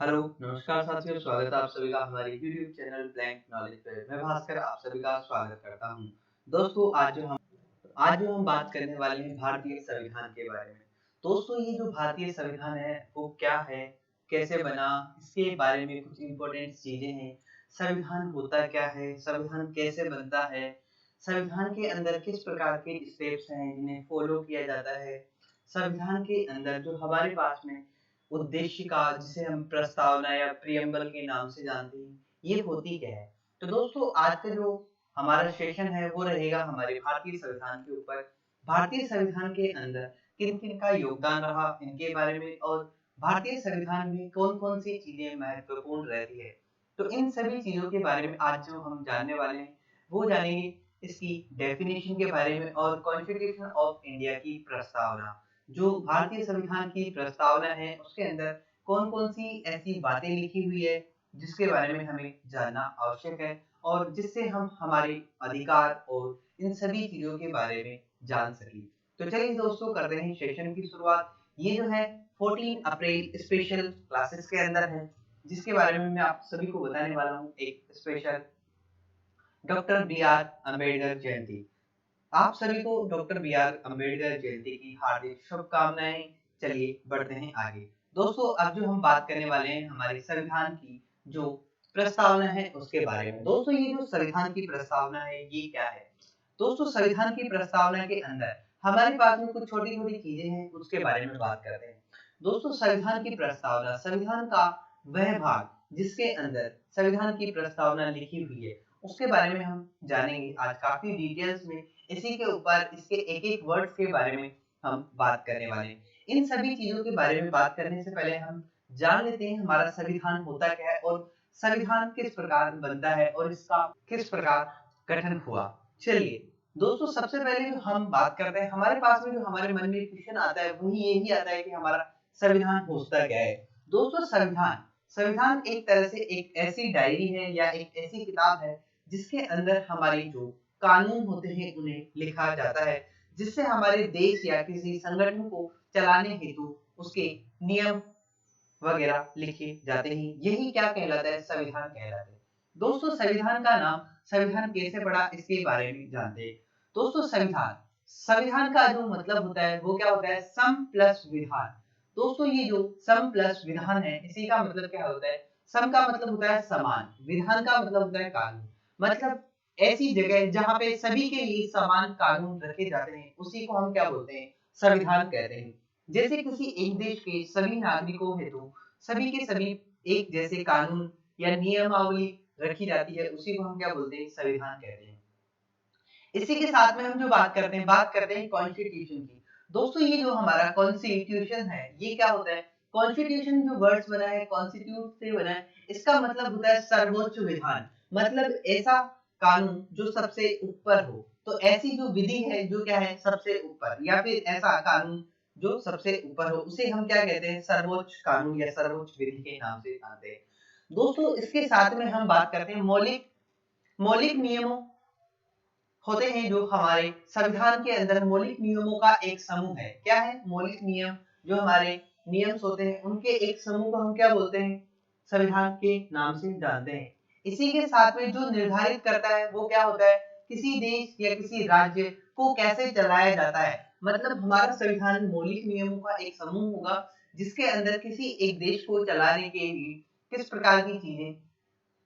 Hello, नमस्कार साथियों, स्वागत है आप सभी का हमारे यूट्यूब चैनल ब्लैंक नॉलेज पे। मैं भास्कर आप सभी का स्वागत करता हूँ। दोस्तों, आज जो हम बात करने वाले हैं भारतीय संविधान के बारे में। दोस्तों, ये जो भारतीय संविधान है, वो क्या है, कैसे बना, इसके बारे में कुछ इम्पोर्टेंट चीज़ें हैं। संविधान होता क्या है, संविधान कैसे बनता है, संविधान के अंदर किस प्रकार के स्टेप्स हैं जिन्हें फॉलो किया जाता है, संविधान के अंदर जो हमारे पास में उद्देशिका जिसे हम प्रस्तावना या प्रियम्बल के नाम से जानते हैं, ये होती क्या है? तो दोस्तों, आज का जो हमारा सेशन है वो रहेगा हमारे भारतीय संविधान के ऊपर। भारतीय संविधान के अंदर किन-किन का योगदान रहा इनके बारे में और भारतीय संविधान में कौन-कौन सी चीज़ें महत्वपूर्ण रहती है। तो इन सभी चीज़ों के बारे में आज जो हम जानने वाले हैं, वो जानेंगे इसकी डेफिनिशन के बारे में और कॉन्स्टिट्यूशन ऑफ इंडिया की प्रस्तावना। जो भारतीय संविधान की प्रस्तावना है, उसके अंदर कौन-कौन सी ऐसी बातें लिखी हुई है, जिसके बारे में हमें जानना आवश्यक है और जिससे हम हमारे अधिकार और इन सभी चीज़ों के बारे में जान सकें। तो चलिए दोस्तों, करते हैं सेशन की शुरुआत। ये जो है 14 अप्रैल स्पेशल क्लासेस के अंदर है, जिसके बारे में मैं आप सभी को बताने वाला हूँ एक special doctor B R Ambedkar Jayanti. आप सभी को doctor B R Ambedkar Jayanti की हार्दिक शुभकामनाएं। चलिए बढ़ते हैं आगे। दोस्तों, अब जो हम बात करने वाले हैं हमारे संविधान की जो प्रस्तावना है उसके बारे में। दोस्तों, ये जो संविधान की प्रस्तावना है ये क्या है? दोस्तों, संविधान की प्रस्तावना के अंदर हमारे पास में कुछ छोटी-छोटी चीजें हैं, उसके बारे में बात करते हैं। दोस्तों, संविधान की प्रस्तावना, संविधान का वह भाग जिसके अंदर संविधान की प्रस्तावना लिखी हुई है, उसके बारे में हम जानेंगे आज काफ़ी डिटेल्स में। इसी के ऊपर इसके एक-एक वर्ड्स के बारे में हम बात करने वाले हैं। इन सभी चीज़ों के बारे में बात करने से पहले हम जान लेते हैं हमारा संविधान होता क्या है और संविधान किस प्रकार बनता है और इसका किस प्रकार गठन हुआ। चलिए, दोस्तों, सबसे पहले जो हम बात करते हैं, हमारे पास में जो हमारे मन में क्वेश्चन आता है, वही यही आता है कि हमारा संविधान होता क्या है? दोस्तों, संविधान संविधान एक तरह से एक ऐसी डायरी है या एक ऐसी किताब है जिसके अंदर हमारे जो कानून होते हैं उन्हें लिखा जाता है, जिससे हमारे देश या किसी संगठन को चलाने हेतु उसके नियम वगैरह लिखे जाते हैं। यही क्या कहलाता है? संविधान कहलाता है। दोस्तों, संविधान का नाम संविधान कैसे पड़ा इसके बारे में जानते हैं। दोस्तों, संविधान संविधान का जो मतलब होता है वो क्या होता है? सम प्लस विधान। दोस्तों, ये जो सम प्लस विधान है, इसी का मतलब क्या होता है? सम का मतलब होता है समान, विधान का मतलब होता है कानून। मतलब ऐसी जगह जहाँ पे सभी के लिए समान कानून रखे जाते हैं, उसी को हम क्या बोलते हैं? संविधान कहते हैं। जैसे किसी एक देश के सभी नागरिकों हेतु सभी के सभी एक जैसे कानून या नियमावली रखी जाती है, उसी को हम क्या बोलते हैं? संविधान कहते हैं। इसी के साथ में हम जो बात करते हैं कॉन्स्टिट्यूशन की। दोस्तों, ये जो हमारा कॉन्स्टिट्यूशन है, ये क्या होता है? कॉन्स्टिट्यूशन जो वर्ड्स बना है, कॉन्स्टिट्यूट से बना है, इसका मतलब होता है सर्वोच्च विधान। मतलब ऐसा कानून जो सबसे ऊपर हो। तो ऐसी जो विधि है जो क्या है? सबसे ऊपर, या फिर ऐसा कानून जो सबसे ऊपर हो, उसे हम क्या कहते हैं? सर्वोच्च कानून या सर्वोच्च विधि के नाम से जानते हैं। दोस्तों, इसके साथ में हम बात करते हैं मौलिक मौलिक नियमों होते हैं जो हमारे संविधान के अंदर मौलिक नियमों का एक समूह है। क्या है? मौलिक नियम। जो हमारे नियम्स होते हैं उनके एक समूह को हम क्या बोलते हैं? संविधान के नाम से जानते हैं। इसी के साथ में जो निर्धारित करता है वो क्या होता है? किसी देश या किसी राज्य को कैसे चलाया जाता है। मतलब हमारा संविधान मौलिक नियमों का एक समूह होगा, जिसके अंदर किसी एक देश को चलाने के लिए किस प्रकार की चीजें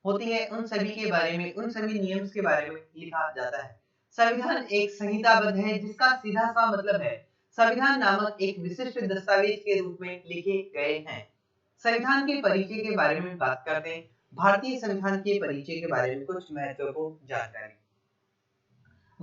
होती है, उन सभी के बारे में, उन सभी नियम्स के बारे में लिखा जाता है। संविधान एक संहिताबद्ध है, जिसका सीधा सा मतलब है संविधान नामक एक विशिष्ट दस्तावेज के रूप में लिखे गए हैं। संविधान के परिचय के बारे में बात करते हैं। भारतीय संविधान के परिचय के बारे में कुछ महत्वपूर्ण जानकारी।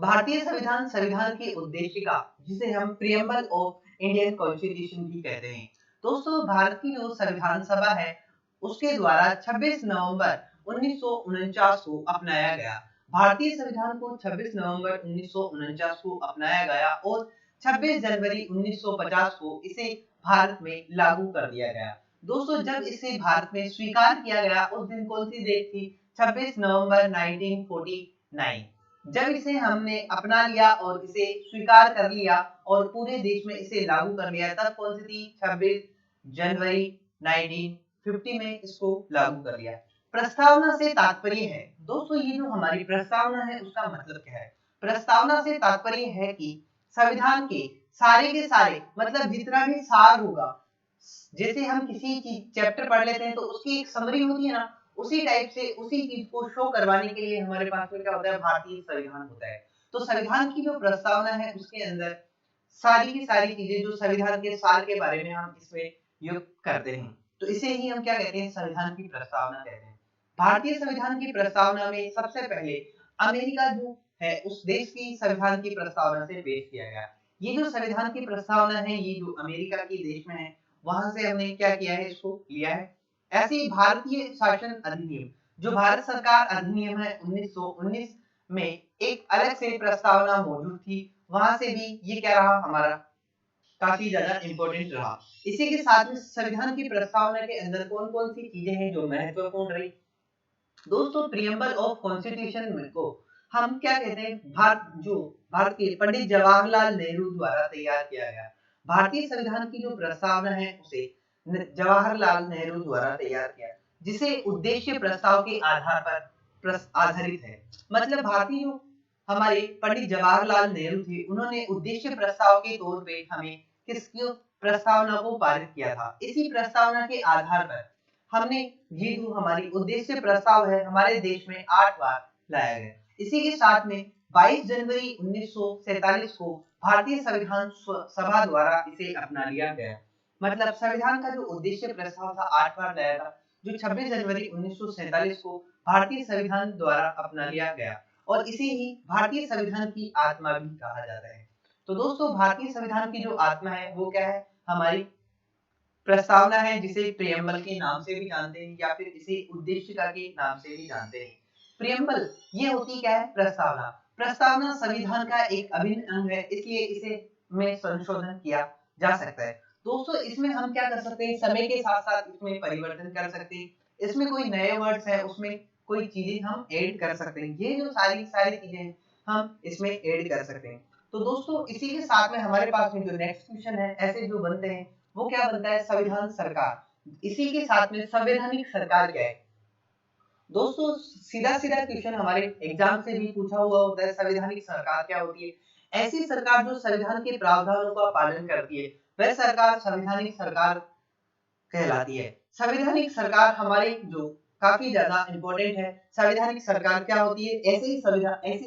भारतीय संविधान संविधान की उद्देशिका, जिसे हम प्रियम्बल ऑफ इंडियन कॉन्स्टिट्यूशन भी कहते हैं। दोस्तों, भारत की जो संविधान सभा है उसके द्वारा 26 नवंबर 1949 को अपनाया गया। भारतीय संविधान को 26 नवंबर 1949 को अपनाया गया और 26 जनवरी 1950 को इसे भारत में लागू कर दिया गया। दोस्तों, जब इसे भारत में स्वीकार किया गया उस दिन कौन सी डेट थी? 26 नवंबर 1949। जब इसे हमने अपना लिया और इसे स्वीकार कर लिया और पूरे देश में इसे लागू कर लिया, तब कौन सी थी? 26 जनवरी 19 1950 में इसको लागू कर लिया। प्रस्तावना से तात्पर्य है, दोस्तों ये जो हमारी प्रस्तावना है उसका मतलब क्या है? प्रस्तावना से तात्पर्य है कि संविधान के सारे मतलब जितना भी सार होगा, जैसे हम किसी चीज चैप्टर पढ़ लेते हैं तो उसकी एक समरी होती है ना, उसी टाइप से उसी चीज को शो करवाने के लिए हमारे पास में क्या होता है, भारतीय संविधान होता है। तो संविधान की जो प्रस्तावना है उसके अंदर सारी की सारी चीजें जो संविधान के सार के बारे में हम इसमें युक्त करते हैं, तो इसे ही हम क्या कहते हैं, संविधान की प्रस्तावना कहते हैं। भारतीय संविधान की प्रस्तावना में सबसे पहले अमेरिका जो है उस देश की संविधान की प्रस्तावना से पेश किया गया। ये जो संविधान की प्रस्तावना है ये जो अमेरिका की देश में है वहां से हमने क्या किया है, इसको लिया है। ऐसे ही भारतीय शासन अधिनियम जो भारत सरकार अधिनियम है 1919 में एक अलग से प्रस्तावना मौजूद थी, वहां से भी ये क्या रहा हमारा, काफी ज्यादा इंपॉर्टेंट रहा। इसी के साथ में संविधान की प्रस्तावना के अंदर कौन कौन सी चीजें हैं जो महत्वपूर्ण रही, दोस्तों प्रियम्बल ऑफ कॉन्स्टिट्यूशन को हम क्या कहते हैं, भारत के पंडित जवाहरलाल नेहरू द्वारा तैयार किया गया भारतीय संविधान की जो प्रस्तावना है उसे जवाहरलाल नेहरू द्वारा तैयार किया, जिसे उद्देश्य प्रस्ताव के आधार पर आधारित है। मतलब भारतीय जो हमारे पंडित जवाहरलाल नेहरू थे उन्होंने उद्देश्य प्रस्ताव के तौर पे हमें किसकी प्रस्तावना को पारित किया था। इसी प्रस्तावना के आधार पर हमने ये जो हमारी उद्देश्य प्रस्ताव है हमारे देश में 8 बार लाया गया। इसी के साथ में 22 जनवरी 1947 को भारतीय संविधान सभा द्वारा इसे अपना लिया गया। मतलब संविधान का जो उद्देश्य प्रस्ताव था 8 बार लाया था, जो 26 जनवरी 1947 को भारतीय संविधान द्वारा अपना लिया गया और इसे ही भारतीय संविधान की आत्मा भी कहा जाता है। तो दोस्तों भारतीय संविधान की जो आत्मा है वो क्या है, हमारी प्रस्तावना है, जिसे प्रियम्बल के नाम से भी जानते हैं या फिर इसे उद्देशिका के नाम से भी जानते हैं। प्रियम्बल ये होती क्या है, प्रस्तावना। प्रस्तावना संविधान का एक अभिन्न अंग है, इसलिए इसे में संशोधन किया जा सकता है। दोस्तों इसमें हम क्या कर सकते हैं, समय के साथ साथ इसमें परिवर्तन कर सकते हैं, इसमें कोई नए वर्ड्स है उसमें कोई चीजें हम ऐड कर सकते हैं, ये जो सारी सारी चीजें हम इसमें ऐड कर सकते हैं। तो दोस्तों इसी के साथ में हमारे पास में जो नेक्स्ट क्वेश्चन है ऐसे जो बनते हैं वो क्या बनता है, संविधान सरकार। इसी के साथ में संवैधानिक सरकार क्या है, दोस्तों सीधा सीधा क्वेश्चन हमारे एग्जाम से भी पूछा हुआ होता है, संवैधानिक सरकार क्या होती है। ऐसी सरकार जो संविधान के प्रावधानों का पालन करती है वह सरकार संवैधानिक सरकार कहलाती है। संवैधानिक सरकार हमारे जो काफी ज्यादा इंपॉर्टेंट है। संवैधानिक सरकार क्या होती है, ऐसी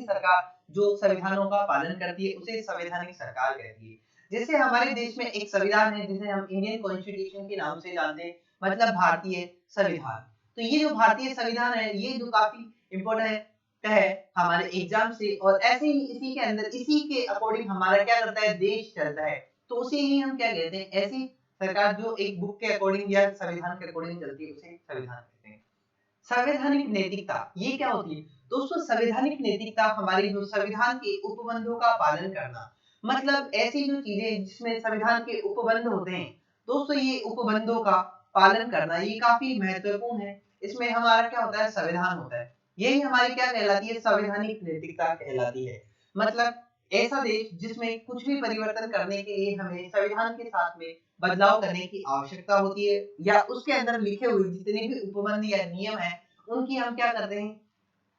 सरकार जो संविधानों का पालन करती है उसे संवैधानिक सरकार कहती है। जैसे हमारे देश में एक संविधान है जिसे हम इंडियन कॉन्स्टिट्यूशन के नाम से जानते हैं, मतलब भारतीय संविधान। तो ये जो भारतीय संविधान है ये जो काफी इम्पोर्टेंट है हमारे एग्जाम से, और ऐसे ही इसी के अंदर इसी के अकॉर्डिंग हमारा क्या करता है, देश चलता है। तो उसे ही हम क्या कहते हैं, ऐसी सरकार जो एक बुक के अकॉर्डिंग या संविधान के अकॉर्डिंग चलती है उसे संविधान कहते हैं। संवैधानिक नैतिकता ये क्या होती है, दोस्तों संवैधानिक नैतिकता हमारी जो संविधान के उपबंधों का पालन करना, मतलब ऐसी जो चीजें जिसमें संविधान के उपबंध होते हैं, दोस्तों ये उपबंधों का पालन करना ये काफी महत्वपूर्ण है। इसमें हमारा क्या होता है, संविधान होता है, यही हमारी क्या कहलाती है, संवैधानिक नैतिकता कहलाती है। मतलब ऐसा देश जिसमें कुछ भी परिवर्तन करने के लिए हमें संविधान के साथ में बदलाव करने की आवश्यकता होती है, या उसके अंदर लिखे हुए जितने भी उपबंध या नियम है उनकी हम क्या करते हैं,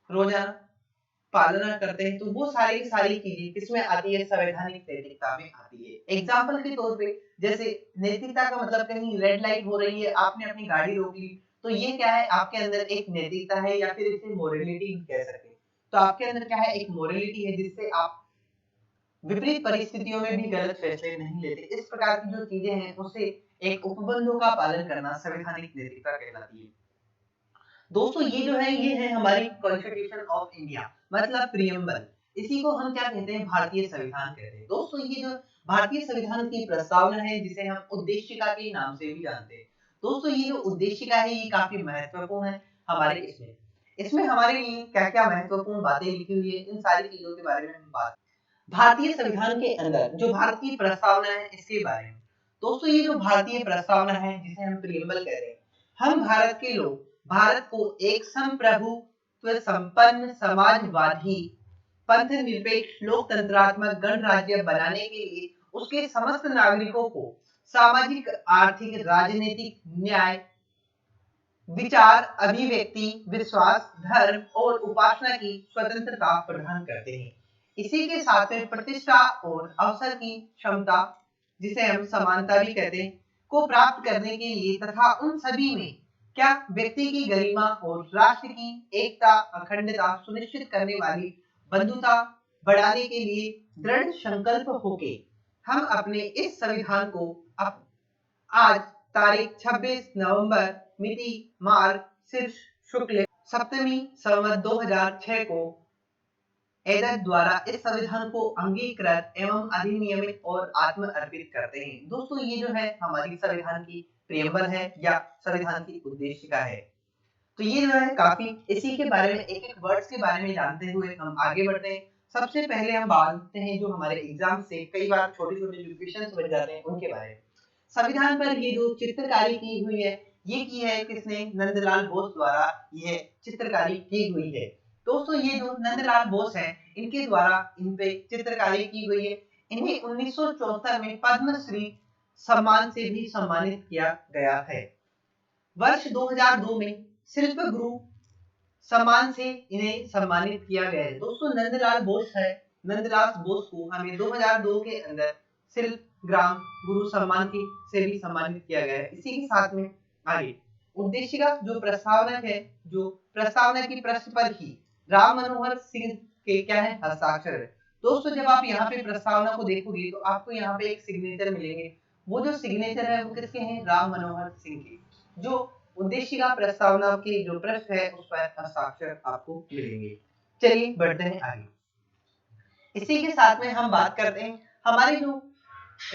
रोजाना पालना करते हैं। तो वो सारी सारी चीजें किसमें आती है, संवैधानिक नैतिकता में आती है। एग्जाम्पल के तौर पे जैसे नैतिकता का मतलब कहीं रेड लाइट हो रही है, आपने अपनी गाड़ी रोक ली, तो ये क्या है, आपके अंदर एक नैतिकता है या फिर इसे मोरलिटी कह सकते हैं। तो आपके अंदर क्या है, एक मोरलिटी है जिससे आप विपरीत परिस्थितियों में भी गलत फैसले नहीं लेते। इस प्रकार की जो चीजें हैं उसे एक उपबंधों का पालन करना संवैधानिक नैतिकता कहलाती है। दोस्तों ये जो है ये है हमारी कॉन्स्टिट्यूशन ऑफ इंडिया, मतलब प्रियम्बल। इसी को हम क्या कहते हैं, भारतीय संविधान कहते हैं। दोस्तों ये जो भारतीय संविधान की प्रस्तावना है जिसे हम उद्देशिका के नाम से भी जानते हैं, दोस्तों ये जो उद्देशिका है ये काफी महत्वपूर्ण है हमारे इसमें हमारे लिए क्या क्या महत्वपूर्ण बातें लिखी हुई है, इन सारी चीजों के बारे में हम बात। भारतीय संविधान के अंदर जो भारत की प्रस्तावना है इसके बारे में, दोस्तों ये जो भारतीय प्रस्तावना है जिसे हम प्रियम्बल कहते हैं, हम भारत के लोग भारत को एक संप्रभुत्व संपन्न समाजवादी पंथ निरपेक्ष लोकतंत्रात्मक गणराज्य बनाने के लिए उसके समस्त नागरिकों को सामाजिक आर्थिक राजनीतिक न्याय विचार, अभिव्यक्ति, विश्वास, धर्म और उपासना की स्वतंत्रता प्रदान करते हैं। इसी के साथ में प्रतिष्ठा और अवसर की क्षमता, जिसे हम समानता भी कहते हैं, को प्राप्त करने के लिए तथा उन सभी में क्या व्यक्ति की गरिमा और राष्ट्र की एकता अखंडता सुनिश्चित करने वाली बंधुता बढ़ाने के लिए दृढ़ संकल्प होके हम अपने इस संविधान को आज तारीख 26 नवंबर मिति मार्ग शीर्ष शुक्ल सप्तमी संवत 2006 को एदत द्वारा इस संविधान को अंगीकृत एवं अधिनियमित और आत्म अर्पित करते हैं। दोस्तों ये जो है हमारी संविधान की प्रियम्बल है या संविधान की उद्देशिका है। तो ये जो है काफी इसी के बारे में एक एक वर्ड्स के बारे में जानते हुए हम आगे बढ़ते हैं। सबसे पहले हम बात करते हैं जो हमारे एग्जाम से कई बार छोटे छोटे जो क्वेश्चन बन जाते हैं उनके बारे में। संविधान पर ये जो चित्रकारी की हुई है ये की है किसने? नंदलाल बोस द्वारा यह चित्रकारी की हुई है। दोस्तों ये जो नंदलाल बोस हैं इनके द्वारा इन पे चित्रकारी की हुई है। इन्हें 1974 में पद्मश्री सम्मान से भी सम्मानित किया गया है। वर्ष 2002 में शिल्प गुरु सम्मान से इन्हें सम्मानित किया गया है। दोस्तों नंदलाल बोस है, नंदलाल बोस को हमें 2002 के अंदर शिल्प ग्राम गुरु सम्मान से भी सम्मानित किया गया है। इसी के साथ में आगे उद्देशिका जो प्रस्तावना है, जो प्रस्तावना की पृष्ठ पर ही राम मनोहर सिंह के क्या है? हस्ताक्षर है। दोस्तों जब आप यहाँ पे प्रस्तावना को देखोगे तो आपको यहाँ पे एक सिग्नेचर मिलेंगे। वो जो सिग्नेचर है वो किसके हैं? राम मनोहर सिंह के। जो उद्देशिका प्रस्तावना के जो पृष्ठ है उस पर हस्ताक्षर आपको मिलेंगे। चलिए बढ़ते हैं आगे। इसी के साथ में हम बात करते हैं हमारी जो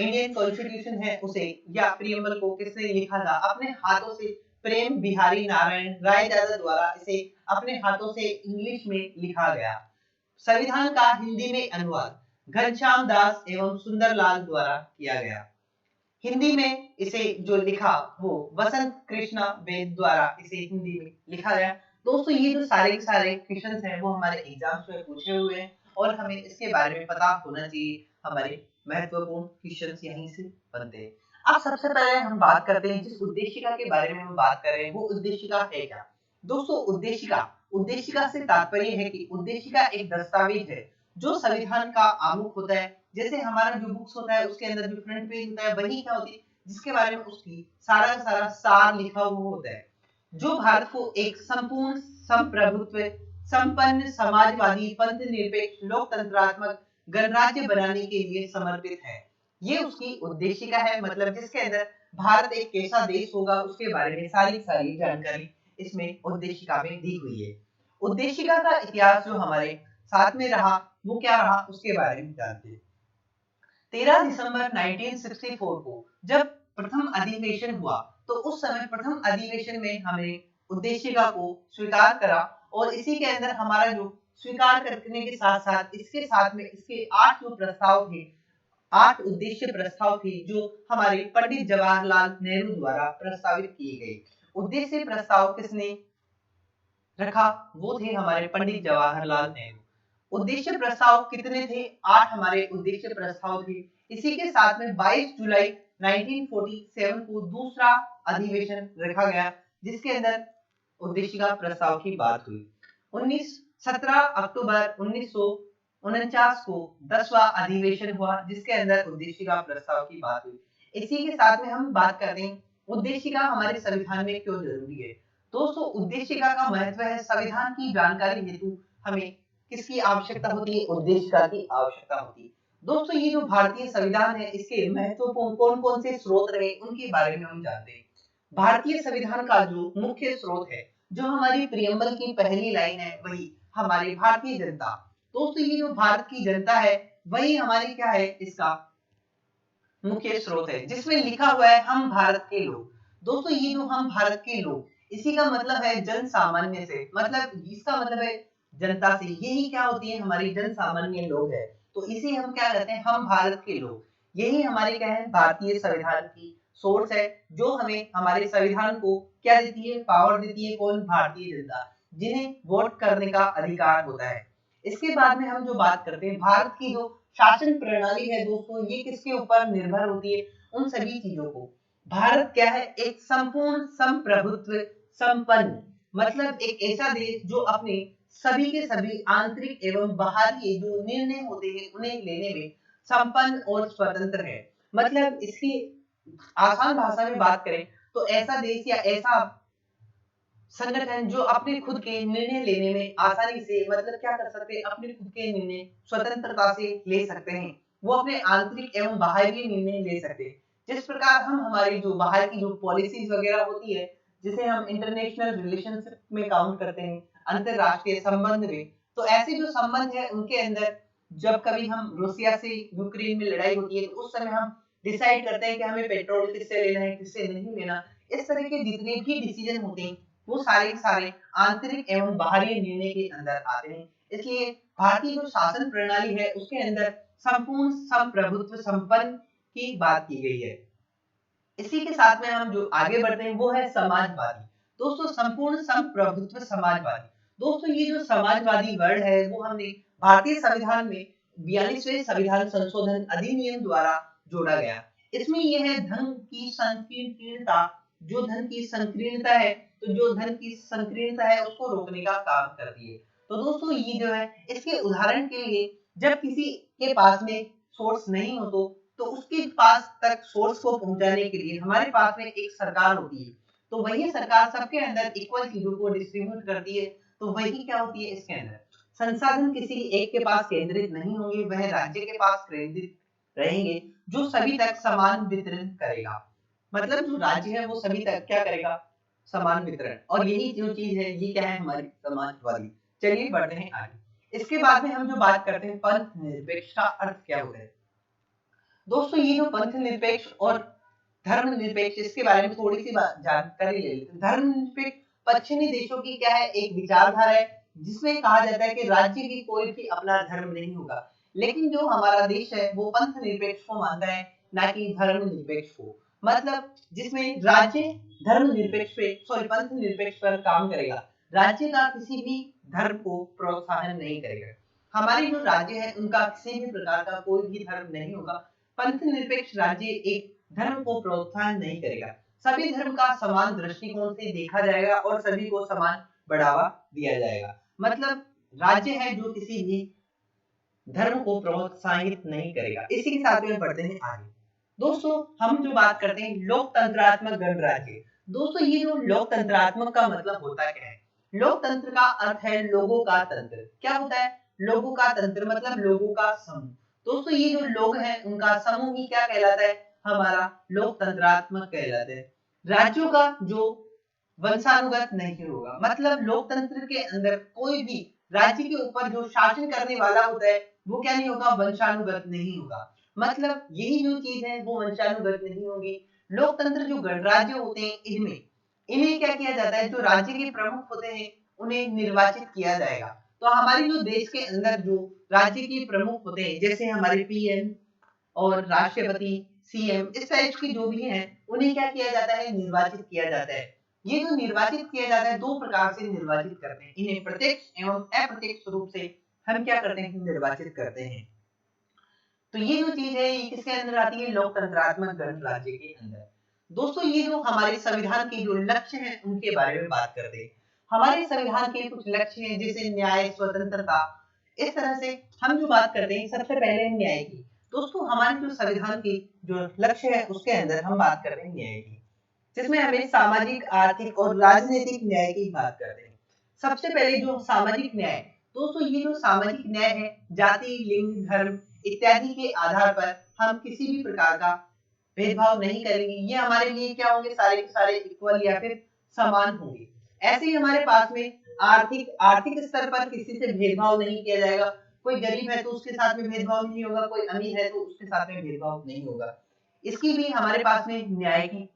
इंडियन कॉन्स्टिट्यूशन है उसे या प्रियम्बल को किसने लिखा था? अपने हाथों से प्रेम बिहारी नारायण रायजादा द्वारा इसे अपने हाथों से इंग्लिश में लिखा गया। संविधान का हिंदी में अनुवाद घनश्याम दास एवं सुंदरलाल द्वारा किया गया। हिंदी में इसे जो लिखा वो वसंत कृष्णा वेद द्वारा इसे हिंदी में लिखा गया। दोस्तों ये जो सारे क्वेश्चंस हैं वो हमारे एग्जाम्स में पूछे हुए हैं और हमें इसके बारे में पता होना चाहिए। हमारे महत्वपूर्ण क्वेश्चंस यहीं से बनते हैं। अब सबसे पहले हम बात करते हैं जिस उद्देशिका के बारे में हम बात कर रहे हैं वो उद्देशिका है क्या? दोस्तों उद्देशिका से तात्पर्य है कि उद्देशिका एक दस्तावेज है जो संविधान का आमुख होता है। जैसे हमारा जो बुक्स होता है उसके अंदर जो फ्रंट पेज होता है वही क्या होती है? जिसके बारे में उसकी सारा का सारा सार लिखा हुआ होता है, जो भारत को एक संपूर्ण संप्रभुत्व संपन्न समाजवादी पंथ निरपेक्ष लोकतंत्रात्मक गणराज्य बनाने के लिए समर्पित है। ये उसकी उद्देशिका है, मतलब जिसके अंदर भारत एक कैसा देश होगा उसके बारे में सारी जानकारी इसमें उद्देशिका में दी हुई है। उद्देशिका का इतिहास जो हमारे साथ में रहा वो क्या रहा उसके बारे में जानते हैं। 13 दिसंबर 1964 को जब प्रथम अधिवेशन हुआ तो उस समय प्रथम अधिवेशन में हमने उद्देशिका को स्वीकार करा और इसी के अंदर हमारा जो स्वीकार करने के साथ साथ इसके 8 जो प्रस्ताव थे, 8 उद्देश्य प्रस्ताव थे जो हमारे पंडित जवाहरलाल नेहरू द्वारा प्रस्तावित किए गए। उद्देश्य प्रस्ताव किसने रखा? वो थे हमारे पंडित जवाहरलाल नेहरू। उद्देश्य प्रस्ताव कितने थे? 8 हमारे उद्देश्य प्रस्ताव थे। इसी के साथ में 22 जुलाई 1947 को दूसरा अधिवेशन रखा गया जिसके अंदर उद्देशिका प्रस्ताव की बात हुई। 17 अक्टूबर 1949 को 10वां अधिवेशन हुआ जिसके अंदर उद्देशिका प्रस्ताव की बात हुई। इसी के साथ में हम बात करते हैं उद्देशिका हमारे संविधान में क्यों जरूरी है। दोस्तों उद्देशिका का महत्व है संविधान की जानकारी हेतु हमें किसकी आवश्यकता होती है? उद्देशिका की आवश्यकता होती है। दोस्तों ये जो भारतीय संविधान है इसके महत्वपूर्ण कौन कौन से स्रोत रहे उनके बारे में हम जानते हैं। भारतीय संविधान का जो मुख्य स्रोत है, जो हमारी प्रियम्बल की पहली लाइन है, वही हमारी भारतीय जनता। दोस्तों ये जो भारत की जनता है वही हमारी क्या है? इसका मुख्य स्रोत है जिसमें लिखा हुआ है हम भारत के लोग। दोस्तों ये जो हम भारत के लोग, इसी का मतलब है जन सामान्य से, मतलब इसका मतलब है जनता से। यही क्या होती है? हमारी जन सामान्य लोग है, तो इसे हम क्या कहते हैं? हम भारत के लोग। यही हमारे क्या है? भारतीय संविधान की सोर्स है जो हमें हमारे संविधान को क्या देती है? पावर देती है। कौन? भारतीय जनता, जिन्हें वोट करने का अधिकार होता है। इसके बाद में हम जो बात करते हैं भारत की जो शासन प्रणाली है दोस्तों, ये किसके ऊपर निर्भर होती है? उन सभी चीजों को। भारत क्या है? एक संपूर्ण संप्रभुत्व संपन्न, मतलब एक ऐसा देश जो अपने सभी के सभी आंतरिक एवं बाहरी जो निर्णय होते हैं उन्हें लेने में संपन्न और स्वतंत्र है। मतलब इसकी आसान भाषा में बात करें तो ऐसा देश या ऐसा संगठन जो अपने खुद के निर्णय लेने में आसानी से, मतलब क्या कर सकते हैं, अपने खुद के निर्णय स्वतंत्रता से ले सकते हैं। वो अपने आंतरिक एवं बाहरी निर्णय ले सकते हैं। जिस प्रकार हम हमारी जो बाहर की जो पॉलिसीज वगैरह होती है, जिसे हम इंटरनेशनल रिलेशनशिप में काउंट करते हैं, अंतरराष्ट्रीय संबंध में, तो ऐसे जो संबंध है उनके अंदर जब कभी हम रूसिया से यूक्रेन में लड़ाई होती है तो उस समय हम डिसाइड करते हैं कि हमें पेट्रोल किससे लेना है, किससे नहीं लेना। इस तरह के जितने भी डिसीजन होते हैं वो सारे सारे आंतरिक एवं बाहरी निर्णय के अंदर आते हैं। इसलिए भारतीय जो शासन प्रणाली है उसके अंदर संपूर्ण संप्रभुत्व संपन्न की बात की गई है। इसी के साथ में हम जो आगे बढ़ते हैं वो है समाजवादी। दोस्तों संपूर्ण संप्रभुत्व समाजवादी, दोस्तों ये जो समाजवादी वर्ड है वो हमने भारतीय संविधान में 42वें संविधान संशोधन अधिनियम द्वारा जोड़ा गया। इसमें यह है धन की संकीर्णता, जो धन की संकीर्णता है, तो जो धन की संकीर्णता है उसको रोकने का काम करती है। तो दोस्तों ये जो है, इसके उदाहरण के लिए जब किसी के पास में सोर्स नहीं हो तो उसके पास तक सोर्स को पहुंचाने के लिए हमारे पास में एक सरकार होती है। तो वही सरकार सबके अंदर इक्वल चीजों को डिस्ट्रीब्यूट करती है। तो वही क्या होती है, इसके अंदर संसाधन किसी एक के पास केंद्रित नहीं होंगे, वह राज्य के पास केंद्रित रहेंगे, जो सभी तक समान वितरण करेगा। मतलब जो राज्य है वो सभी तक क्या करेगा, समान वितरण। और यही जो चीज है ये क्या है, हमारी समाजवादी। चलिए बढ़ते हैं आगे। इसके बाद में हम जो बात करते हैं पंथ निरपेक्ष का अर्थ क्या होता है। दोस्तों ये जो पंथ निरपेक्ष और धर्म निरपेक्ष, इसके बारे में थोड़ी सी जानकारी ले लेते हैं। धर्म निरपेक्ष पश्चिमी देशों की क्या है, एक विचारधारा है जिसमें कहा जाता है कि राज्य की कोई भी अपना धर्म नहीं होगा। लेकिन जो हमारा देश है वो पंथ निरपेक्ष को मानता है, ना कि धर्म निरपेक्ष को। मतलब जिसमें राज्य धर्म निरपेक्ष पे, सॉरी पंथ निरपेक्ष पर काम करेगा, राज्य का किसी भी धर्म को प्रोत्साहन नहीं करेगा। हमारे जो राज्य है उनका किसी भी प्रकार का कोई भी धर्म नहीं होगा। पंथ निरपेक्ष राज्य एक धर्म को प्रोत्साहन नहीं करेगा। सभी धर्म का समान दृष्टिकोण से देखा जाएगा और सभी को समान बढ़ावा दिया जाएगा। मतलब राज्य है जो किसी भी धर्म को प्रोत्साहित नहीं करेगा। इसी के साथ में बढ़ते हैं आगे। दोस्तों हम जो बात करते हैं लोकतंत्रात्मक गणराज्य। दोस्तों ये जो लोकतंत्रात्मक का मतलब होता क्या है, लोकतंत्र का अर्थ है लोगों का तंत्र। क्या होता है, लोगों का तंत्र, मतलब लोगों का समूह। दोस्तों ये जो लोग हैं उनका समूह ही क्या कहलाता है, हमारा लोकतंत्रात्मक कहलाता है। राज्यों का जो वंशानुगत नहीं होगा, मतलब लोकतंत्र के अंदर कोई भी राज्य के ऊपर जो शासन करने वाला होता है वो क्या नहीं होगा, वंशानुगत नहीं होगा। मतलब यही जो चीज है वो वंशानुगत नहीं होगी। लोकतंत्र जो गणराज्य होते हैं इनमें इन्हें क्या किया जाता है, जो राज्य के प्रमुख होते हैं उन्हें निर्वाचित किया जाएगा। तो हमारे जो देश के अंदर जो राज्य के प्रमुख होते हैं, जैसे हमारे पीएम और राष्ट्रपति, सीएम, इस टाइप की जो भी हैं उन्हें क्या किया जाता है, निर्वाचित किया जाता है। ये जो निर्वाचित किया जाता है दो प्रकार से निर्वाचित करते हैं, इन्हें प्रत्यक्ष एवं अप्रत्यक्ष रूप से हम क्या करते हैं, निर्वाचित करते हैं। तो ये जो चीज है ये किसके अंदर आती है, लोकतंत्रात्मक गणराज्य के अंदर। दोस्तों ये जो हमारे संविधान के जो लक्ष्य हैं उनके बारे में बात करते हैं। हमारे संविधान के कुछ लक्ष्य हैं जैसे न्याय, स्वतंत्रता। इस तरह से हम जो बात करते हैं सबसे पहले न्याय की। दोस्तों हमारे जो संविधान की जो लक्ष्य है उसके अंदर हम बात करते हैं न्याय की, जिसमें हमें सामाजिक, आर्थिक और राजनीतिक न्याय की बात करते हैं। सबसे पहले जो सामाजिक न्याय, दोस्तों ये जो सामाजिक न्याय है, जाति, लिंग, धर्म इत्यादि के आधार पर हम किसी भी प्रकार का भेदभाव नहीं करेंगे। ये हमारे लिए क्या होंगे, सारे के सारे इक्वल या फिर समान होंगे। ऐसे ही हमारे पास में आर्थिक आर्थिक स्तर पर किसी से भेदभाव नहीं किया जाएगा। कोई गरीब है तो उसके साथ में भेदभाव नहीं होगा, कोई अमीर है तो उसके साथ में भेदभाव नहीं होगा। इसकी भी हमारे पास में न्याय की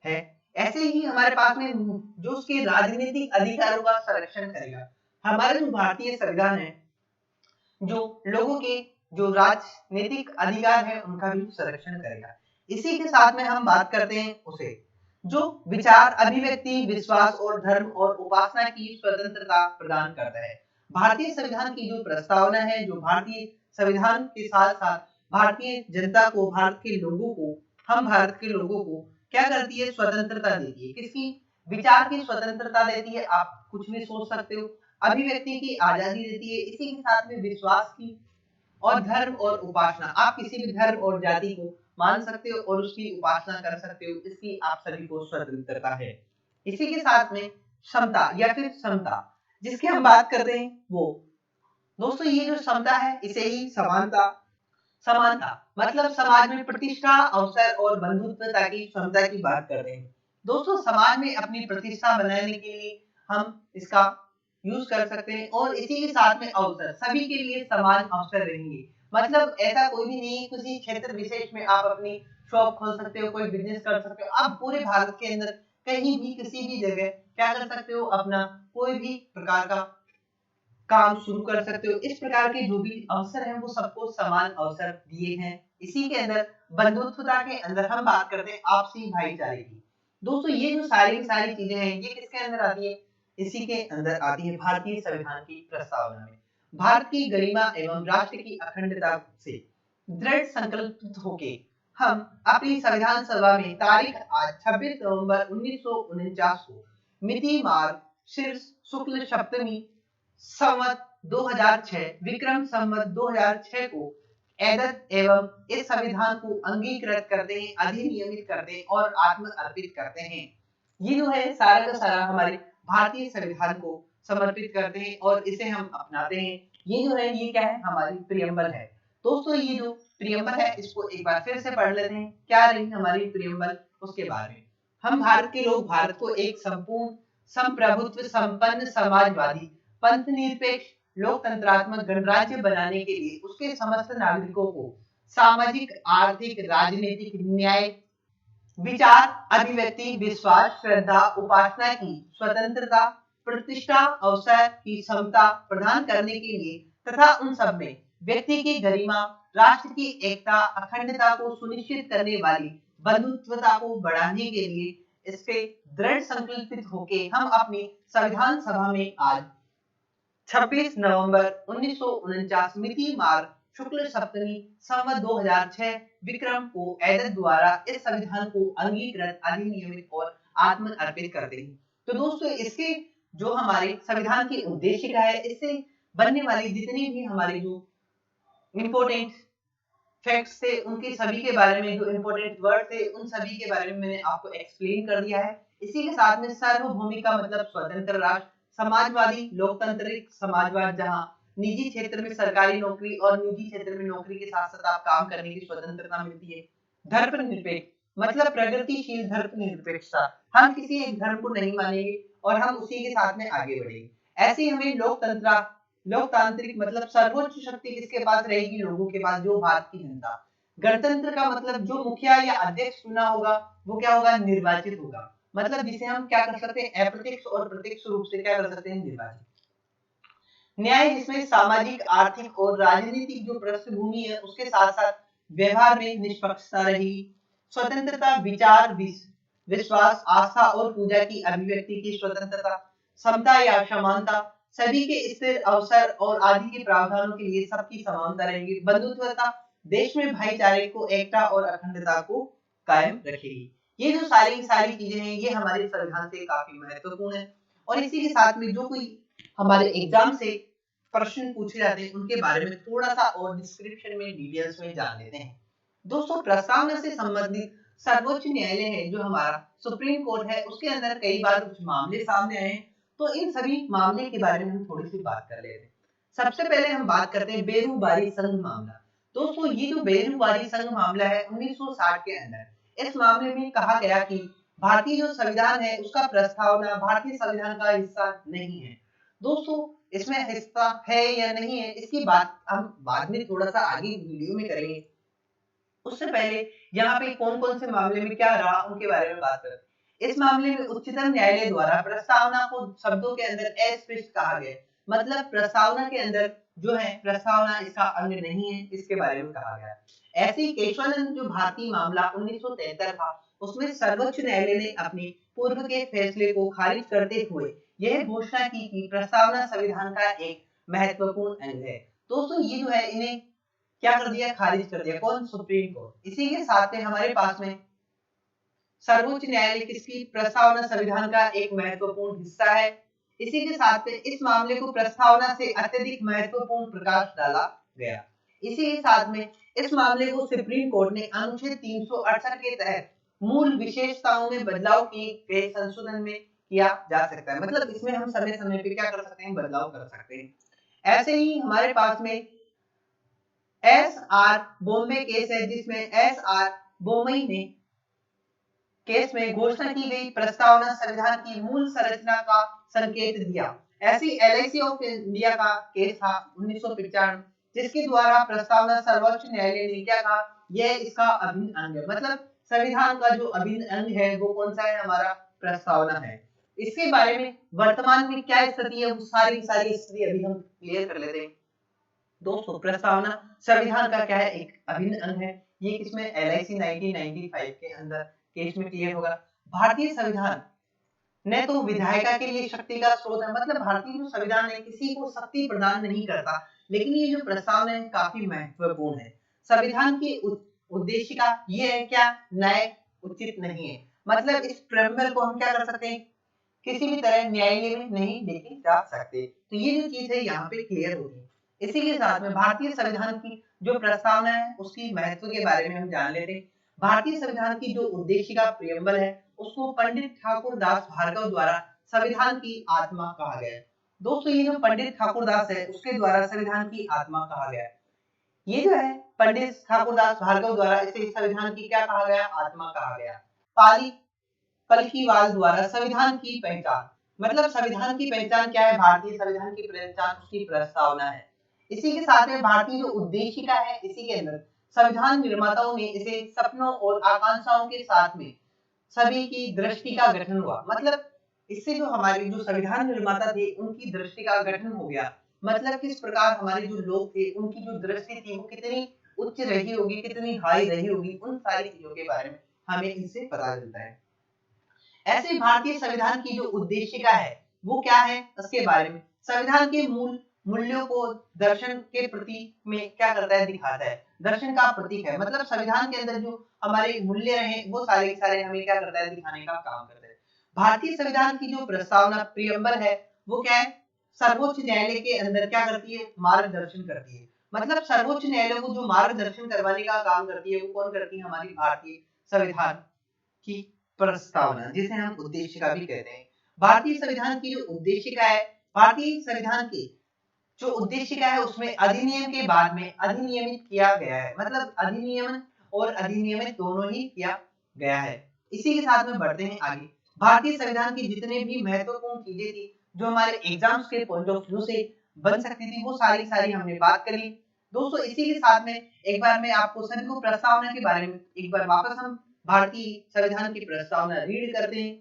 है। ऐसे ही हमारे पास में जो उसके राजनीतिक अधिकारों का संरक्षण करेगा। हमारे जो भारतीय संविधान है जो लोगों के जो राजनीतिक अधिकार है उनका भी संरक्षण करेगा। इसी के साथ में हम बात करते हैं उसे जो विचार, अभिव्यक्ति, विश्वास और धर्म और उपासना की स्वतंत्रता प्रदान करता है। भारतीय संविधान की जो प्रस्तावना है, जो भारतीय संविधान के साथ साथ भारतीय जनता को, भारत के लोगों को, हम भारत के लोगों को क्या करती है, स्वतंत्रता देती है। किसकी, विचार की स्वतंत्रता देती है, आप कुछ भी सोच सकते हो, अभिव्यक्ति की आजादी देती है, इसी के साथ में विश्वास की और धर्म और उपासना, आप किसी भी धर्म और जाति को मान सकते हो और उसकी उपासना कर सकते हो, इसकी आप सभी को स्वतंत्रता है। इसी के साथ में समता या फिर समता जिसकी हम बात करते हैं वो दोस्तों ये जो समता है इसे ही समानता समानता मतलब समाज में प्रतिष्ठा अवसर और बंधुत्वता की क्षमता की बात करते हैं। दोस्तों समाज में अपनी प्रतिष्ठा बनाने के लिए हम इसका यूज कर सकते हैं और इसी के साथ में अवसर सभी के लिए समान अवसर रहेंगे। मतलब ऐसा कोई भी नहीं किसी क्षेत्र विशेष में आप अपनी शॉप खोल सकते हो, कोई बिजनेस कर सकते हो, आप पूरे भारत के अंदर कहीं भी किसी भी जगह क्या कर सकते हो, अपना कोई भी प्रकार का काम शुरू कर सकते हो। इस प्रकार के जो भी अवसर हैं वो सबको समान अवसर दिए हैं। इसी के अंदर बंधुत्वता के अंदर हम बात करते हैं आपसी भाईचारे की। दोस्तों ये जो सारी की सारी चीजें हैं ये किसके अंदर आती है, इसी के अंदर आती है भारतीय संविधान की प्रस्तावना में। भारत की गरिमा एवं राष्ट्र की अखंडता से दृढ़ संकल्पित होके हम अपनी संविधान सभा में तारीख आज 26 नवंबर 1949 को मिति मार्ग शीर्ष शुक्ल सप्तमी संवत 2006 विक्रम संवत 2006 को एदत एवं इस संविधान को अंगीकृत करते हैं, अधिनियमित करते हैं और आत्म अर्पित करते हैं। ये जो है सारा का सारा हमारे भारतीय संविधान को समर्पित करते हैं और इसे हम अपनाते हैं। ये जो है ये क्या है, हमारी प्रियम्बल है। दोस्तों ये जो प्रियम्बल है इसको एक बार फिर से पढ़ लेते हैं, क्या रही हमारी प्रियम्बल उसके बारे में। हम भारत के लोग भारत को एक संपूर्ण संप्रभुत्व संपन्न समाजवादी पंथ निरपेक्ष लोकतंत्रात्मक गणराज्य बनाने के लिए उसके समस्त नागरिकों को सामाजिक आर्थिक राजनीतिक न्याय विचार अभिव्यक्ति विश्वास श्रद्धा उपासना की स्वतंत्रता प्रतिष्ठा अवसर की समता प्रदान करने के लिए तथा उन सब में व्यक्ति की गरिमा राष्ट्र की एकता अखंडता को सुनिश्चित करने वाली बंधुत्वता को बढ़ाने के लिए इस पे दृढ़ संकल्पित होके हम अपनी संविधान सभा में आज 26 नवंबर 1949 मिति मार्ग शुक्ल सप्तमी संवत 2006 विक्रम को एदत द्वारा इस संविधान को अंगीकृत अधिनियमित और आत्म अर्पित करते हैं। तो दोस्तों इसके जो हमारे संविधान की उद्देशिका है, इससे बनने वाली जितनी भी हमारे जो इम्पोर्टेंट फैक्ट्स थे उनके सभी के बारे में, जो इम्पोर्टेंट वर्ड थे उन सभी के बारे में मैंने आपको एक्सप्लेन कर दिया है। इसी के साथ में सार्वभौमिक का मतलब स्वतंत्र राष्ट्र, समाजवादी लोकतांत्रिक समाजवाद जहां निजी क्षेत्र में सरकारी नौकरी और निजी क्षेत्र में नौकरी के साथ साथ आप काम करने की स्वतंत्रता मिलती है। धर्मनिरपेक्ष मतलब प्रगतिशील धर्मनिरपेक्षता, हम किसी एक धर्म को नहीं मानेंगे और हम उसी के साथ में आगे बढ़ेंगे। ऐसे हमें लोकतांत्रिक मतलब सर्वोच्च शक्ति किसके पास रहेगी, लोगों के पास, जो भारत की जनता। गणतंत्र का मतलब जो मुखिया या अध्यक्ष चुना होगा वो क्या होगा, निर्वाचित होगा। मतलब जिसे हम क्या कर सकते हैं, अप्रत्यक्ष और प्रत्यक्ष रूप से क्या कर सकते हैं, निर्वाचित। न्याय जिसमें सामाजिक आर्थिक और राजनीतिक जो पृष्ठभूमि है उसके साथ साथ व्यवहार में निष्पक्षता रहेगी। स्वतंत्रता विचार विश्वास आस्था और पूजा की अभिव्यक्ति की स्वतंत्रता, समता या समानता सभी के स्थिर अवसर और आदि के प्रावधानों के लिए सबकी समानता रहेगी। बंधुत्वता देश में भाईचारे को एकता और अखंडता को कायम रखेगी। ये जो सारी सारी चीजें हैं ये हमारे संविधान से काफी महत्वपूर्ण है और इसी के साथ में जो कोई हमारे एग्जाम से प्रश्न पूछे जाते हैं उनके बारे में थोड़ा सा और डिस्क्रिप्शन में डिटेल्स में जान लेते हैं। दोस्तों प्रस्तावना से संबंधित सर्वोच्च न्यायालय है जो हमारा सुप्रीम कोर्ट है, उसके अंदर कई बार कुछ मामले सामने आए हैं, तो इन सभी मामले के बारे में हम थोड़ी सी बात कर लेते हैं। सबसे पहले हम बात करते हैं बेरूबारी संघ मामला। दोस्तों ये जो बेरूबारी संघ मामला है 1960 के अंदर, इस मामले में कहा गया कि भारतीय जो संविधान है उसका प्रस्तावना भारतीय संविधान का हिस्सा नहीं है। दोस्तों इसमें हिस्सा है या नहीं है इसकी बात हम बाद में थोड़ा सा आगे वीडियो में करेंगे। उससे पहले यहाँ पे कौन कौन से मामले में क्या रहा उनके बारे में बात करते हैं। इस मामले में उच्चतम न्यायालय द्वारा प्रस्तावना को शब्दों के अंदर अस्पष्ट कहा गया, मतलब प्रस्तावना के अंदर जो है प्रस्तावना इसका अंग नहीं है, इसके बारे में कहा गया। ऐसे ही केशवानंद जो भारतीय मामला 1973 था उसमें सर्वोच्च न्यायालय ने अपने पूर्व के फैसले को खारिज करते हुए यह घोषणा की कि प्रस्तावना संविधान का एक महत्वपूर्ण अंग है। दोस्तों ये जो है इन्हें क्या कर दिया, खारिज कर दिया, कौन, सुप्रीम कोर्ट। इसी के साथ में हमारे पास में सर्वोच्च न्यायालय किसकी प्रस्तावना संविधान का एक महत्वपूर्ण हिस्सा है। इसी के साथ में इस मामले को प्रस्तावना से अत्यधिक महत्वपूर्ण प्रकाश डाला गया। इसी के साथ में इस मामले को सुप्रीम कोर्ट ने अनुच्छेद 368 के तहत मूल विशेषताओं में बदलाव किए गए संशोधन में किया जा सकता है। मतलब इसमें हम समय समय पे क्या कर सकते हैं, बदलाव कर सकते हैं। ऐसे ही हमारे पास में एस आर बॉम्बे केस है, जिसमें एस आर बोमई ने केस में घोषणा की गई प्रस्तावना संविधान की मूल संरचना का संकेत दिया। ऐसी एलआईसी ऑफ इंडिया का केस था 1995, जिसके द्वारा प्रस्तावना सर्वोच्च न्यायालय ने क्या कहा, यह इसका अभिन्न अंग है। मतलब संविधान का जो अभिन्न अंग है वो कौन सा है, हमारा प्रस्तावना है। इसके बारे में वर्तमान में क्या स्थिति है, वो सारी स्थिति अभी हम क्लियर कर लेते हैं। दोस्तों, प्रस्तावना संविधान का क्या है, एक अभिन्न अंग है। ये किसमें, एलआईसी 1995 के अंदर केस में क्लियर होगा। भारतीय संविधान न तो विधायिका के लिए शक्ति का स्रोत है, मतलब भारतीय जो संविधान है किसी को शक्ति प्रदान नहीं करता, लेकिन ये जो प्रस्तावना है काफी महत्वपूर्ण है। संविधान की उद्देश्य का ये है क्या, न्याय उचित नहीं है। मतलब इस प्रेम्बल को हम क्या कर सकते हैं, किसी भी तरह न्यायालय में नहीं लेके जा सकते। तो ये जो चीज है यहाँ पे क्लियर होगी। इसी के साथ में भारतीय संविधान की जो प्रस्तावना है उसकी महत्व के बारे में हम जान लेते हैं। भारतीय संविधान की जो उद्देशिका प्रियम्बल है उसको पंडित ठाकुर दास भार्गव द्वारा संविधान की आत्मा कहा गया है। दोस्तों, ये जो पंडित ठाकुर दास है उसके द्वारा संविधान की आत्मा कहा गया है। ये जो है पंडित ठाकुर दास भार्गव द्वारा इसे संविधान की क्या कहा गया, आत्मा कहा गया। पाली पलकीवाल द्वारा संविधान की पहचान, मतलब संविधान की पहचान क्या है, भारतीय संविधान की पहचान उसकी प्रस्तावना है। इसी के साथ में भारतीय जो उद्देशिका है, इसी के अंदर संविधान निर्माताओं ने इसे सपनों और आकांक्षाओं के साथ में सभी की दृष्टि का गठन हुआ। मतलब इससे जो हमारे जो संविधान निर्माता थे उनकी दृष्टि का गठन हो गया। मतलब किस प्रकार हमारे जो लोग थे उनकी जो दृष्टि थी वो कितनी उच्च रही होगी, कितनी हाई रही होगी, उन सारी चीजों के बारे में हमें इससे पता चलता है। ऐसे भारतीय संविधान की जो उद्देशिका है वो क्या है, उसके बारे में संविधान के मूल मूल्यों को दर्शन के प्रतीक में क्या करता है, दिखाता है। दर्शन का प्रतीक है, मतलब संविधान के अंदर जो हमारे मूल्य रहे वो सारे के सारे हमें क्या करता है, दिखाने का काम करता है। भारतीय संविधान की जो प्रस्तावना प्रियम्बल है वो क्या है, सर्वोच्च न्यायालय के अंदर क्या करती है, मार्गदर्शन करती है। मतलब सर्वोच्च न्यायालय को जो मार्गदर्शन करवाने का काम करती है वो कौन करती है, हमारी भारतीय संविधान की प्रस्तावना, जिसे हम उद्देशिका भी कहते हैं। भारतीय संविधान की जो उद्देशिका है, भारतीय संविधान की जो उद्देशिका है उसमें अधिनियम के बाद में अधिनियमित किया गया है। मतलब अधिनियमन और अधिनियमित दोनों ही किया गया है। इसी के साथ में बढ़ते हैं आगे। भारतीय संविधान की जितने भी महत्वपूर्ण चीजें थी जो हमारे एग्जाम्स के पॉइंट ऑफ व्यू से बन सकती थी वो सारी हमने बात करी। दोस्तों, इसी के साथ में एक बार मैं आपको सभी को प्रस्तावना के बारे में एक बार वापस हम भारतीय संविधान की प्रस्तावना रीड करते हैं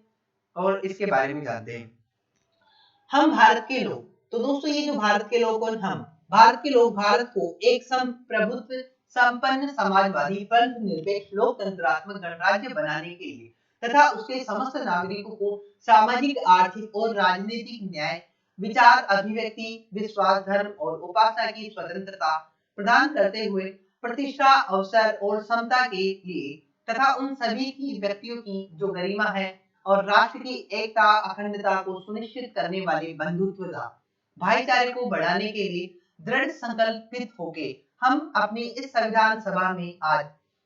और इसके बारे में जानते हैं। हम भारत के लोग, तो दोस्तों ये जो भारत के लोग कौन, हम भारत के लोग भारत को एक संप्रभुत्व संपन्न समाजवादी पंथ निरपेक्ष लोकतंत्रात्मक गणराज्य बनाने के लिए तथा उसके समस्त नागरिकों को सामाजिक आर्थिक और राजनीतिक न्याय विचार अभिव्यक्ति विश्वास धर्म और उपासना की स्वतंत्रता प्रदान करते हुए प्रतिष्ठा अवसर और समता के लिए तथा उन सभी की व्यक्तियों की जो गरिमा है और राष्ट्र की एकता अखंडता को सुनिश्चित करने वाले बंधुत्वता भाईचारे को बढ़ाने के लिए दृढ़ संकल्पित होके हम अपनी इस संविधान सभा में आज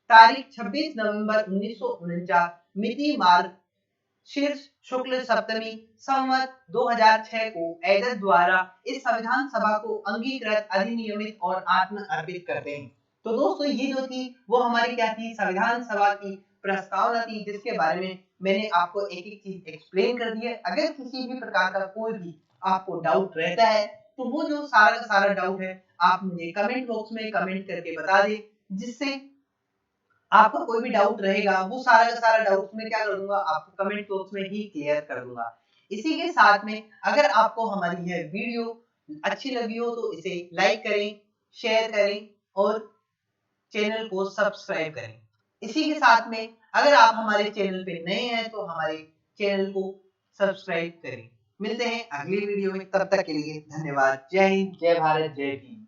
तारीख 26 नवंबर 1949 मिति मार्ग शीर्ष शुक्ल सप्तमी संवत 2006 को एडस द्वारा इस संविधान सभा को अंगीकृत अधिनियमित और आत्म अर्पित करते हैं। तो दोस्तों ये जो थी वो हमारी क्या थी, संविधान सभा की प्रस्तावना थी, जिसके बारे में मैंने आपको एक एक चीज एक्सप्लेन कर दी है। अगर किसी भी प्रकार का कोई भी आपको डाउट रहता है तो वो जो सारा का सारा डाउट है आप मुझे कमेंट बॉक्स में कमेंट करके बता दें, जिससे आपका कोई भी डाउट रहेगा वो सारा का सारा डाउट मैं क्या कर दूंगा, आपको कमेंट बॉक्स में ही क्लियर कर दूंगा। इसी के साथ में अगर आपको हमारी यह वीडियो अच्छी लगी हो तो इसे लाइक करें, शेयर करें और चैनल को सब्सक्राइब करें। इसी के साथ में अगर आप हमारे चैनल पे नए हैं तो हमारे चैनल को सब्सक्राइब करें। मिलते हैं अगली वीडियो में, तब तक के लिए धन्यवाद। जय हिंद, जय भारत, जय भीम।